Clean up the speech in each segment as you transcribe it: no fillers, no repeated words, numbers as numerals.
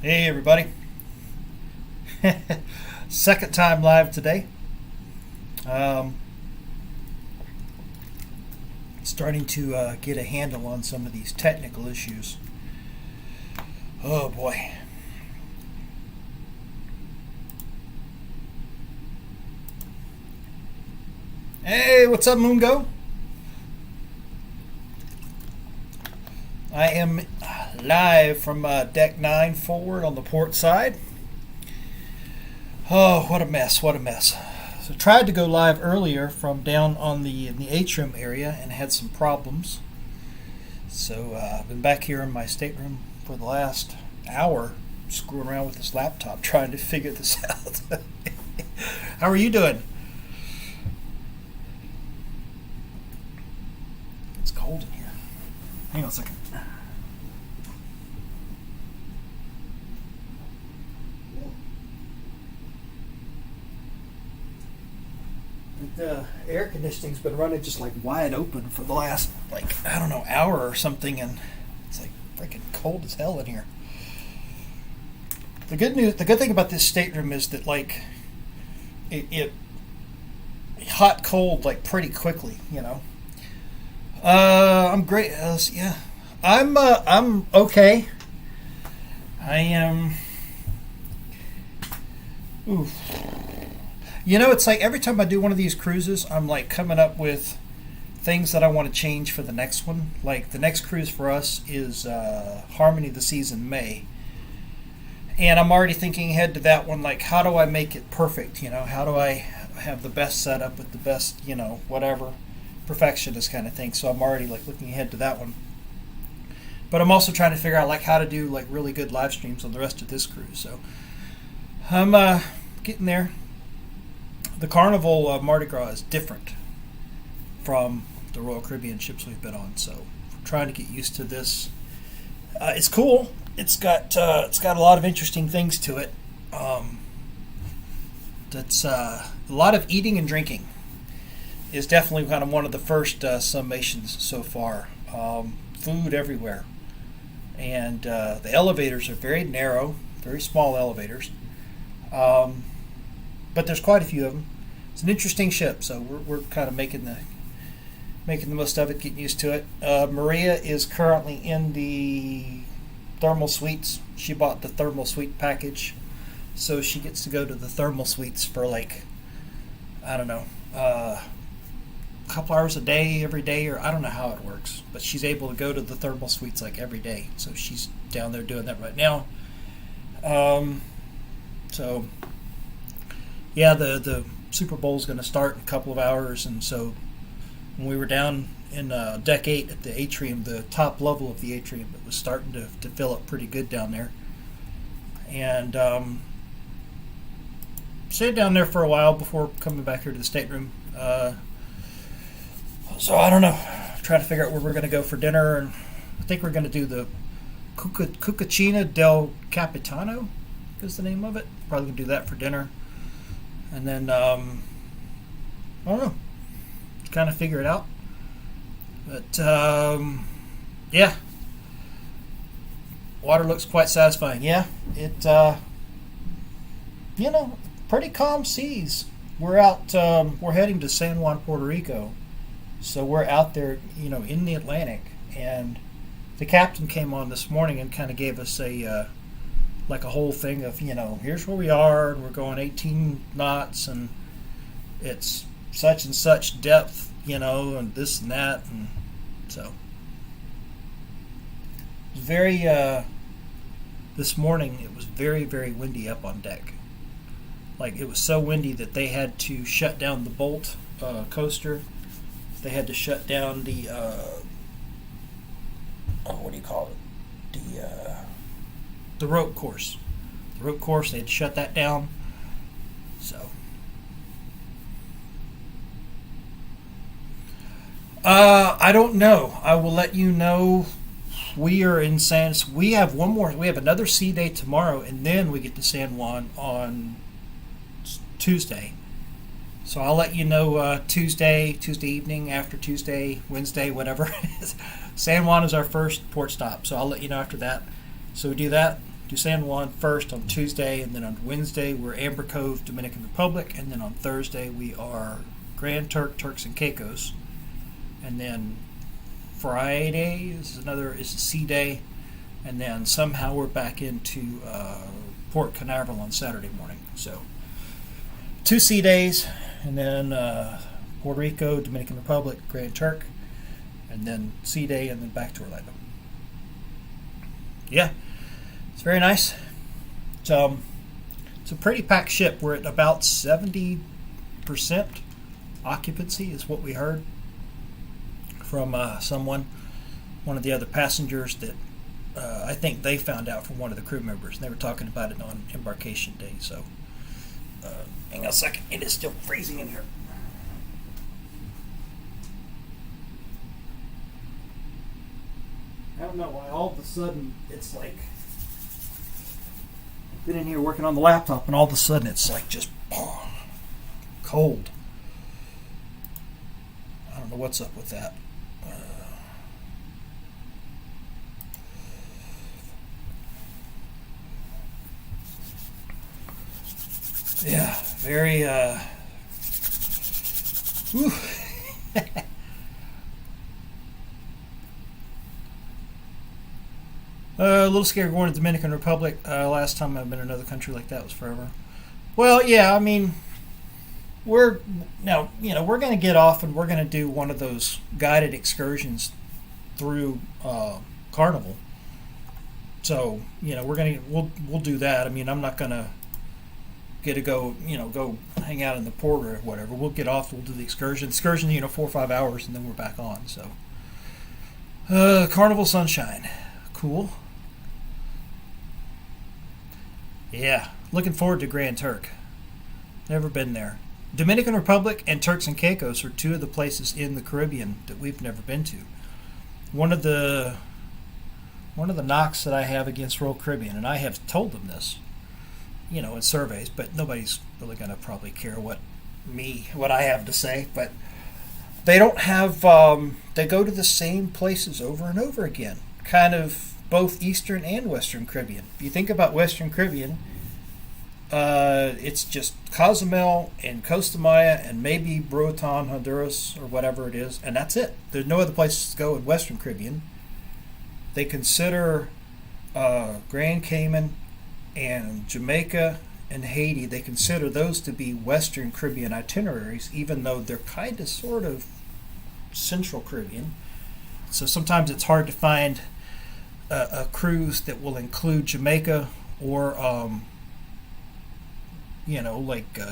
Hey everybody. Second time live today. Um, Starting to get a handle on some of these technical issues. Oh boy. Hey, what's up, Moongo? I am live from deck 9 forward on the port side. Oh, what a mess, what a mess. So tried to go live earlier from down on in the atrium area and had some problems. So I've been back here in my stateroom for the last hour screwing around with this laptop trying to figure this out. How are you doing? It's cold in here. Hang on a second. The air conditioning's been running just like wide open for the last hour or something, and it's like freaking cold as hell in here. The good thing about this stateroom is that it hot cold like pretty quickly, you know. I'm great. Yeah, I'm okay. I am. Oof. You know, it's like every time I do one of these cruises, I'm like coming up with things that I want to change for the next one. Like the next cruise for us is Harmony of the Seas in May. And I'm already thinking ahead to that one, like how do I make it perfect? You know, how do I have the best setup with the best, you know, whatever, perfectionist kind of thing. So I'm already like looking ahead to that one. But I'm also trying to figure out like how to do like really good live streams on the rest of this cruise. So I'm getting there. The Carnival Mardi Gras is different from the Royal Caribbean ships we've been on, so we're trying to get used to this. It's cool. It's got a lot of interesting things to it. That's a lot of eating and drinking is definitely kind of one of the first summations so far. Food everywhere, and the elevators are very narrow, very small elevators. But there's quite a few of them. It's an interesting ship, so we're kind of making the most of it, getting used to it. Maria is currently in the thermal suites. She bought the thermal suite package, so she gets to go to the thermal suites for a couple hours a day, every day, or I don't know how it works. But she's able to go to the thermal suites like every day, so she's down there doing that right now. So. Yeah, the Super Bowl is going to start in a couple of hours, and so when we were down in deck 8 at the atrium, the top level of the atrium, it was starting to fill up pretty good down there. And stayed down there for a while before coming back here to the stateroom. So I don't know, trying to figure out where we're going to go for dinner, and I think we're going to do the Cucina del Capitano is the name of it. Probably going to do that for dinner. And then, I don't know, kind of figure it out. But, yeah. Water looks quite satisfying. Yeah, pretty calm seas. We're out, we're heading to San Juan, Puerto Rico. So we're out there, in the Atlantic. And the captain came on this morning and kind of gave us a whole thing of, here's where we are, and we're going 18 knots, and it's such and such depth, and this and that, and so. It was very, this morning, it was very, very windy up on deck. Like, it was so windy that they had to shut down the bolt coaster. They had to shut down the, what do you call it? The rope course. The rope course, they had to shut that down. So. I don't know. I will let you know. We are in we have another sea day tomorrow, and then we get to San Juan on Tuesday. So I'll let you know Tuesday evening, after Tuesday, Wednesday, whatever. San Juan is our first port stop, so I'll let you know after that. So we do that. do San Juan first on Tuesday, and then on Wednesday we're Amber Cove, Dominican Republic, and then on Thursday we are Grand Turk, Turks and Caicos, and then Friday is a sea day, and then somehow we're back into Port Canaveral on Saturday morning. So 2 sea days, and then Puerto Rico, Dominican Republic, Grand Turk, and then sea day, and then back to Orlando. Yeah, it's very nice. It's a pretty packed ship. We're at about 70% occupancy is what we heard from one of the other passengers that I think they found out from one of the crew members. And they were talking about it on embarkation day. So, hang on a second. It is still freezing in here. I don't know why all of a sudden it's like I've been in here working on the laptop, and all of a sudden it's like just cold. I don't know what's up with that. Yeah, very whew. A little scared going to Dominican Republic. Last time I've been in another country like that was forever. Well, yeah, I mean, we're going to get off and we're going to do one of those guided excursions through Carnival. So we'll do that. I mean, I'm not going to get to go hang out in the port or whatever. We'll get off. We'll do the excursion. 4 or 5 hours, and then we're back on. So Carnival Sunshine, cool. Yeah, looking forward to Grand Turk. Never been there. Dominican Republic and Turks and Caicos are 2 of the places in the Caribbean that we've never been to. One of the knocks that I have against Royal Caribbean, and I have told them this, in surveys, but nobody's really going to probably care what I have to say. But they don't have. They go to the same places over and over again, kind of both Eastern and Western Caribbean. If you think about Western Caribbean, it's just Cozumel and Costa Maya and maybe Roatan, Honduras, or whatever it is, and that's it. There's no other places to go in Western Caribbean. They consider Grand Cayman and Jamaica and Haiti, they consider those to be Western Caribbean itineraries, even though they're kind of sort of Central Caribbean. So sometimes it's hard to find a cruise that will include Jamaica or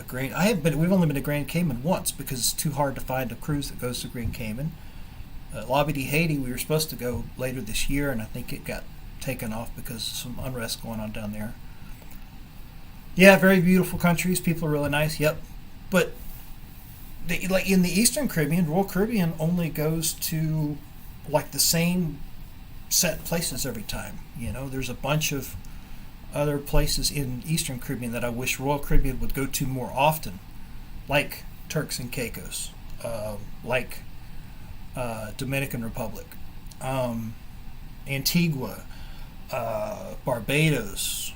Grand. We've only been to Grand Cayman once because it's too hard to find a cruise that goes to Grand Cayman. Labadee, Haiti, we were supposed to go later this year, and I think it got taken off because of some unrest going on down there. Yeah, very beautiful countries. People are really nice. Yep, but in the Eastern Caribbean, Royal Caribbean only goes to like the same set places every time. There's a bunch of other places in Eastern Caribbean that I wish Royal Caribbean would go to more often, like Turks and Caicos, like Dominican Republic, Antigua, Barbados,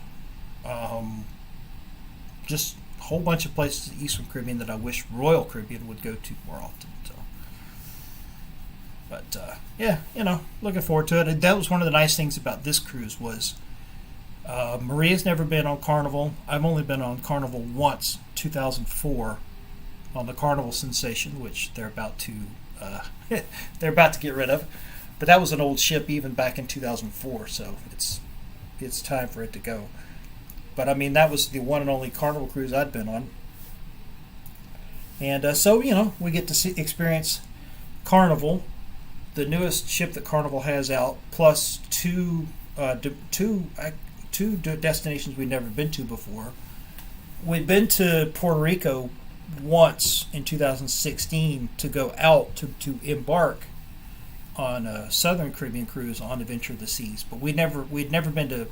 just a whole bunch of places in the Eastern Caribbean that I wish Royal Caribbean would go to more often. So, but yeah, looking forward to it. That was one of the nice things about this cruise was Maria's never been on Carnival. I've only been on Carnival once, 2004, on the Carnival Sensation, which they're about to get rid of. But that was an old ship even back in 2004, so it's time for it to go. But I mean, that was the one and only Carnival cruise I'd been on. And so, we get to experience Carnival, the newest ship that Carnival has out, plus two destinations we'd never been to before. We'd been to Puerto Rico once in 2016 to go out to embark on a Southern Caribbean cruise on Adventure of the Seas, but we'd never been to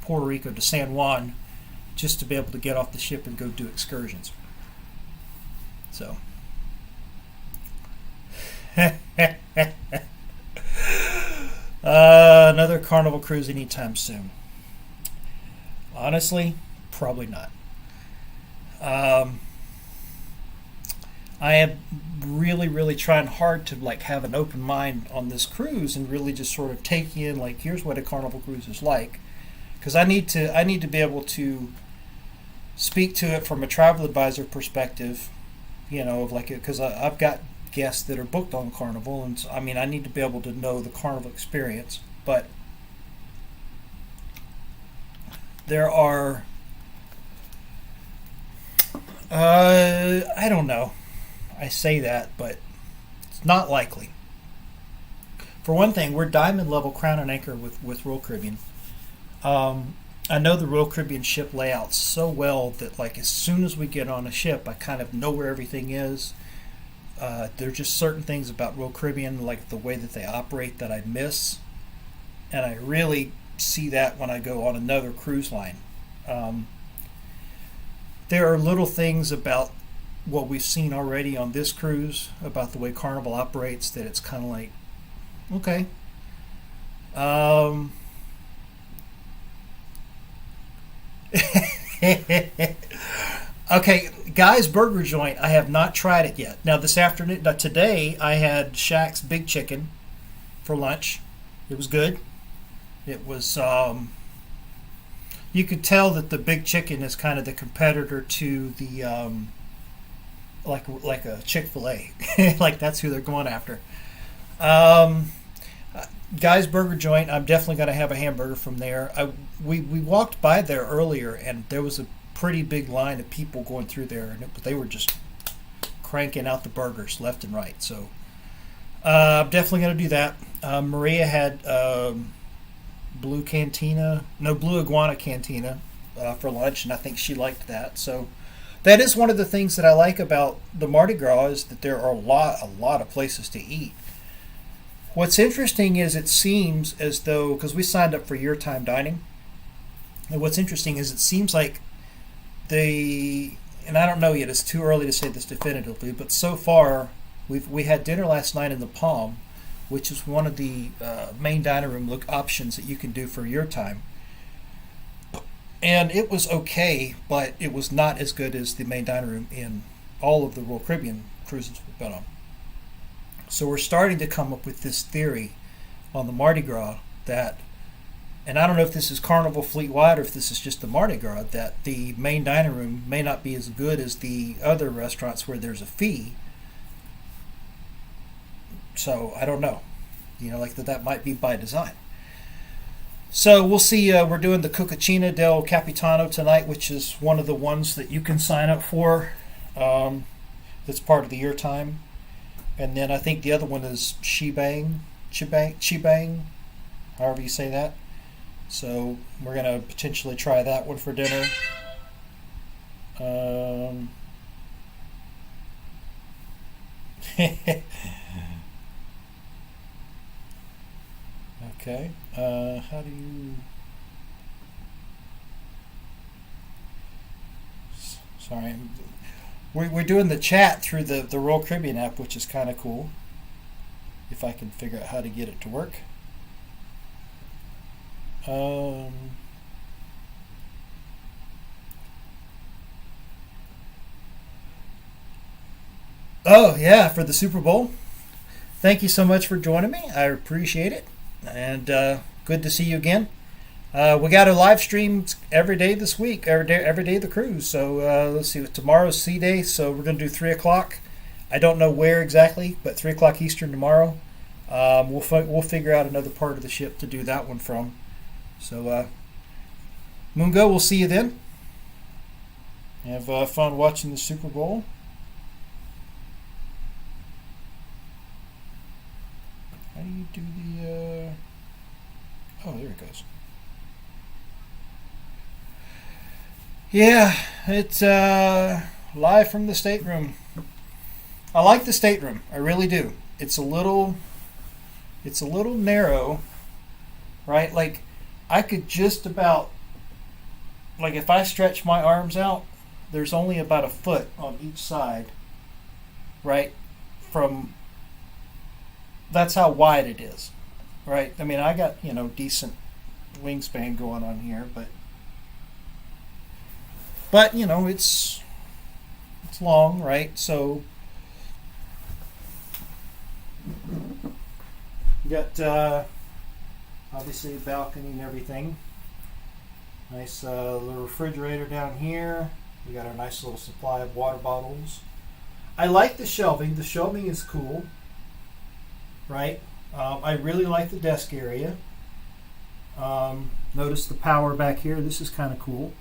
Puerto Rico, to San Juan, just to be able to get off the ship and go do excursions. So another Carnival cruise anytime soon. Honestly, probably not. Um, I am really, really trying hard to like have an open mind on this cruise and really just sort of take in like here's what a Carnival cruise is like, because I need to be able to speak to it from a travel advisor perspective, of like it because I've got guests that are booked on Carnival, and so, I mean I need to be able to know the Carnival experience, but there are I don't know. I say that, but it's not likely. For one thing, we're diamond level Crown and Anchor with Royal Caribbean. I know the Royal Caribbean ship layout so well that like as soon as we get on a ship, I kind of know where everything is. There are just certain things about Royal Caribbean, like the way that they operate, that I miss, and I really see that when I go on another cruise line. Um, there are little things about what we've seen already on this cruise about the way Carnival operates that it's kind of like, okay. Um, okay, Guy's Burger Joint. I have not tried it yet. Now this afternoon, today I had Shaq's Big Chicken for lunch. It was good. It was. You could tell that the Big Chicken is kind of the competitor to the like a Chick-fil-A. Like that's who they're going after. Um, Guy's Burger Joint. I'm definitely going to have a hamburger from there. We walked by there earlier, and there was a pretty big line of people going through there, and they were just cranking out the burgers left and right. So I'm definitely going to do that. Maria had Blue Iguana Cantina for lunch, and I think she liked that. So that is one of the things that I like about the Mardi Gras is that there are a lot of places to eat. What's interesting is it seems as though, because we signed up for year time dining, and what's interesting is it seems like and I don't know yet, it's too early to say this definitively, but so far we had dinner last night in the Palm, which is one of the main dining room look options that you can do for your time. And it was okay, but it was not as good as the main dining room in all of the Royal Caribbean cruises we've been on. So we're starting to come up with this theory on the Mardi Gras that, and I don't know if this is Carnival fleet-wide or if this is just the Mardi Gras, that the main dining room may not be as good as the other restaurants where there's a fee. So I don't know. Like that might be by design. So we'll see. We're doing the Cucina del Capitano tonight, which is one of the ones that you can sign up for. That's part of the year time. And then I think the other one is Chibang, however you say that. So we're going to potentially try that one for dinner. Okay. How do you... Sorry. We're doing the chat through the Royal Caribbean app, which is kind of cool. If I can figure out how to get it to work. Oh, yeah, for the Super Bowl. Thank you so much for joining me. I appreciate it. And good to see you again. We got a live stream every day this week, every day of the cruise. So let's see, tomorrow's C Day, so we're going to do 3 o'clock. I don't know where exactly, but 3 o'clock Eastern tomorrow. We'll figure out another part of the ship to do that one from. So Mungo, we'll see you then. Have fun watching the Super Bowl. How do you do the... Oh, there it goes. Yeah, it's live from the stateroom. I like the stateroom. I really do. It's a little narrow, right? Like, I could just about, like if I stretch my arms out, there's only about a foot on each side, right? That's how wide it is, right? I mean, I got, decent wingspan going on here, but But it's long, right? So you got obviously a balcony and everything. Nice little refrigerator down here. We got our nice little supply of water bottles. I like the shelving. The shelving is cool, right? I really like the desk area. Notice the power back here. This is kind of cool,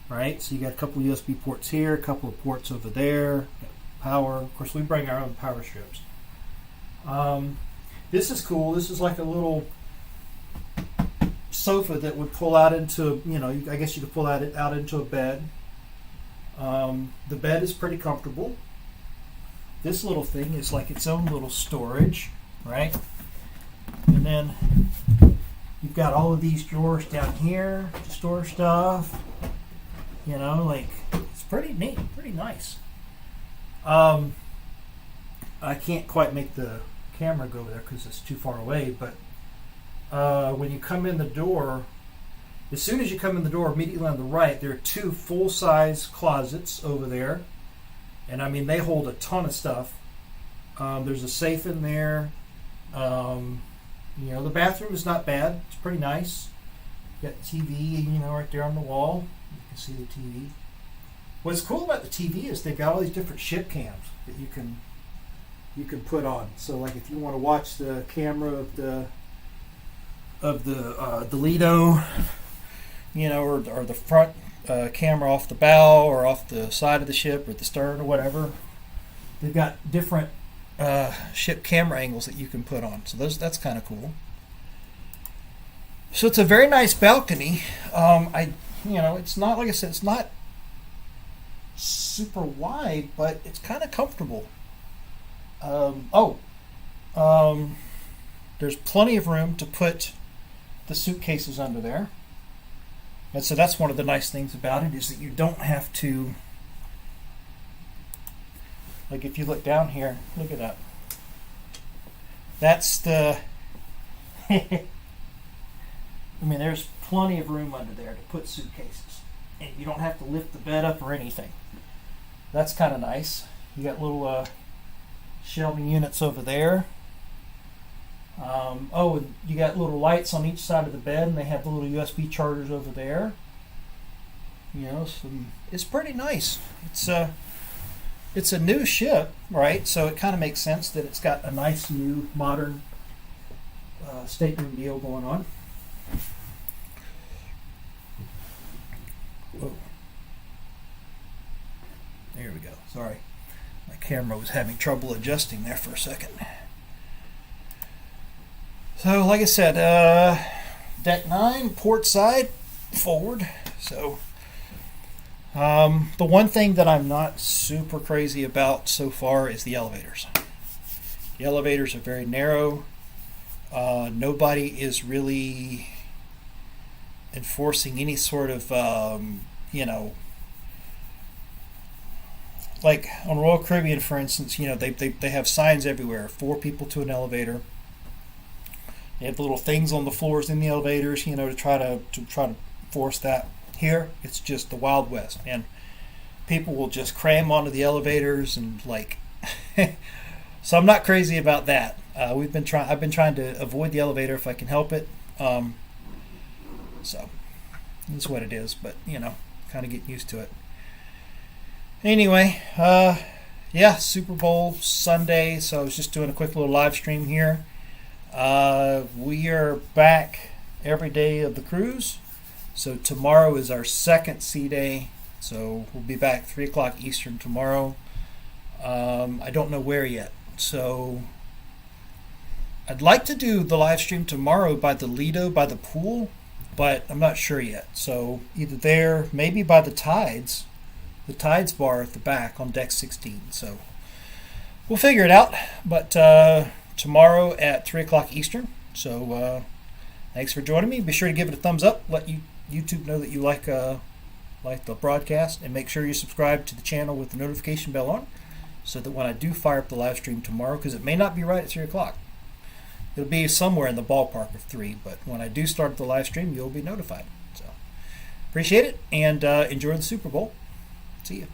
right? So you got a couple of USB ports here, a couple of ports over there. Power. Of course, we bring our own power strips. This is cool. This is like a little sofa that would pull out into, I guess you could pull it out into a bed. The bed is pretty comfortable. This little thing is like its own little storage, right? And then you've got all of these drawers down here to store stuff. It's pretty neat, pretty nice. I can't quite make the camera go there because it's too far away, but when you come in the door, as soon as you come in the door, immediately on the right, there are two full-size closets over there. And I mean, they hold a ton of stuff. There's a safe in there. The bathroom is not bad. It's pretty nice. You got the TV, right there on the wall. You can see the TV. What's cool about the TV is they've got all these different ship cams that you can put on. So, like, if you want to watch the camera of the Lido, or the front camera off the bow or off the side of the ship or the stern or whatever, they've got different ship camera angles that you can put on. So that's kind of cool. So it's a very nice balcony. It's not, like I said, it's not super wide, but it's kind of comfortable. There's plenty of room to put the suitcases under there. And so that's one of the nice things about it, is that you don't have to, like, if you look down here, look at that. That's the, there's plenty of room under there to put suitcases. And you don't have to lift the bed up or anything. That's kind of nice. You got little shelving units over there. And you got little lights on each side of the bed, and they have the little USB chargers over there. It's pretty nice. It's a new ship, right? So it kind of makes sense that it's got a nice new modern stateroom deal going on. Whoa. There we go. Sorry, my camera was having trouble adjusting there for a second. So, like I said, deck 9, port side, forward. So, the one thing that I'm not super crazy about so far is the elevators. The elevators are very narrow. Nobody is really enforcing any sort of, like on Royal Caribbean, for instance, they have signs everywhere: 4 people to an elevator. They have the little things on the floors in the elevators, to try to force that. Here, it's just the Wild West, and people will just cram onto the elevators and So I'm not crazy about that. I've been trying to avoid the elevator if I can help it. So that's what it is, but kind of getting used to it. Anyway, Super Bowl Sunday. So I was just doing a quick little live stream here. We are back every day of the cruise. So tomorrow is our second sea day. So we'll be back 3 o'clock Eastern tomorrow. I don't know where yet. So I'd like to do the live stream tomorrow by the Lido, by the pool, but I'm not sure yet. So either there, maybe by the Tides bar at the back on deck 16. So we'll figure it out. But tomorrow at 3 o'clock Eastern. So thanks for joining me. Be sure to give it a thumbs up. Let YouTube know that you like the broadcast, and make sure you subscribe to the channel with the notification bell on, so that when I do fire up the live stream tomorrow, because it may not be right at 3 o'clock, it'll be somewhere in the ballpark of 3, but when I do start the live stream, you'll be notified. So Appreciate it, and enjoy the Super Bowl. See you.